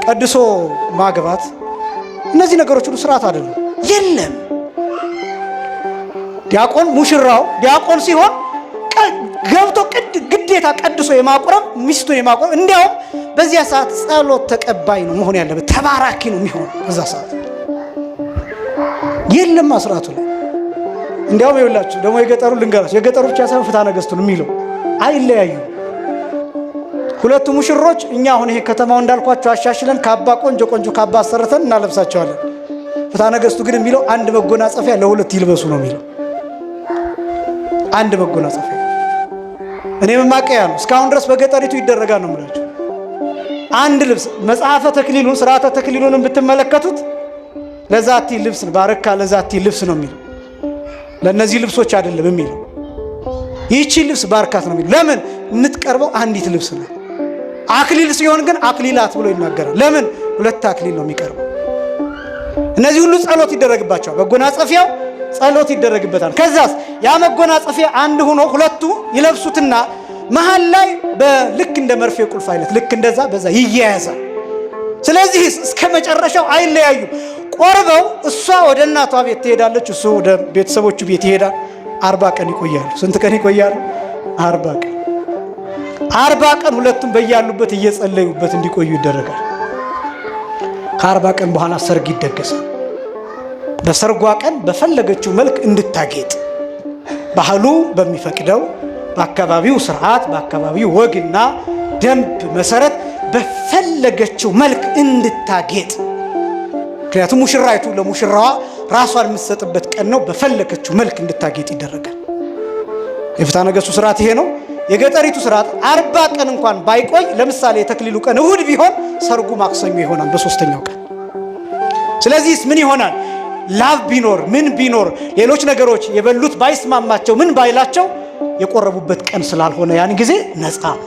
ቀድሶ ማግባት እነዚህ ነገሮች ሁሉ ስርዓት አይደሉም። የለም ዲያቆን ሙሽራው ዲያቆን ሲሆን ገብቶ ግዴታ ቀድሶ የማቁረብ ሚስቱን የማቁረብ እንዲያውም በዚያ ሰዓት ጸሎት ተቀባይ ነው መሆን ያለበት፣ ተባራኪ ነው የሚሆነው በዛ ሰዓት። የለም ስርዓቱ ላይ እንዲያውም ይኸውላችሁ ደግሞ የገጠሩ ልንገራችሁ፣ የገጠሩ ብቻ ሳይሆን ፍትሐ ነገሥቱን የሚለው አይለያዩ። ሁለቱ ሙሽሮች እኛ አሁን ይሄ ከተማው እንዳልኳቸው አሻሽለን ካባ ቆንጆ ካባ አሰርተን እናለብሳቸዋለን። ፍትሐ ነገሥቱ ግን የሚለው አንድ መጎናጸፊያ ለሁለት ይልበሱ ነው የሚለው። አንድ መጎናጸፊያ እኔም ማቀያ ነው እስካሁን ድረስ በገጠሪቱ ይደረጋል ነው የምላችሁ። አንድ ልብስ መጽሐፈ ተክሊሉን ስርዓተ ተክሊሉን ብትመለከቱት ለዛቲ ልብስ ባረካ ለዛቲ ልብስ ነው የሚለው፣ ለነዚህ ልብሶች አይደለም የሚለው። ይህቺ ልብስ ባርካት ነው የሚለው። ለምን የምትቀርበው አንዲት ልብስ ነው። አክሊል ሲሆን ግን አክሊላት ብሎ ይናገራል። ለምን ሁለት አክሊል ነው የሚቀርበው። እነዚህ ሁሉ ጸሎት ይደረግባቸዋል። መጎናጸፊያው ጸሎት ይደረግበታል። ከዛስ ያ መጎናጸፊያ አንድ ሆኖ ሁለቱ ይለብሱትና መሃል ላይ በልክ እንደ መርፌ ቁልፍ አይነት ልክ እንደዛ በዛ ይያያዛል። ስለዚህ እስከ መጨረሻው አይለያዩ። ቆርበው እሷ ወደ እናቷ ቤት ትሄዳለች፣ እሱ ወደ ቤተሰቦቹ ቤት ይሄዳል። 40 ቀን ይቆያሉ። ስንት ቀን ይቆያሉ? 40 ቀን። 40 ቀን ሁለቱም በያሉበት እየጸለዩበት እንዲቆዩ ይደረጋል። ከ40 ቀን በኋላ ሰርግ ይደገሳል። በሰርጓ ቀን በፈለገችው መልክ እንድታጌጥ ባህሉ በሚፈቅደው በአካባቢው ስርዓት በአካባቢው ወግና ደንብ መሰረት በፈለገችው መልክ እንድታጌጥ። ምክንያቱም ሙሽራይቱ ለሙሽራዋ ራሷን የምትሰጥበት ቀን ነው። በፈለገችው መልክ እንድታጌጥ ይደረጋል። የፍትሐ ነገሥቱ ስርዓት ይሄ ነው። የገጠሪቱ ስርዓት 40 ቀን እንኳን ባይቆይ፣ ለምሳሌ የተክሊሉ ቀን እሁድ ቢሆን ሰርጉ ማክሰኞ ይሆናል በ3ኛው ቀን። ስለዚህ ምን ይሆናል? ላቭ ቢኖር ምን ቢኖር ሌሎች ነገሮች የበሉት ባይስማማቸው ምን ባይላቸው የቆረቡበት ቀን ስላልሆነ ያን ጊዜ ነፃ ነው።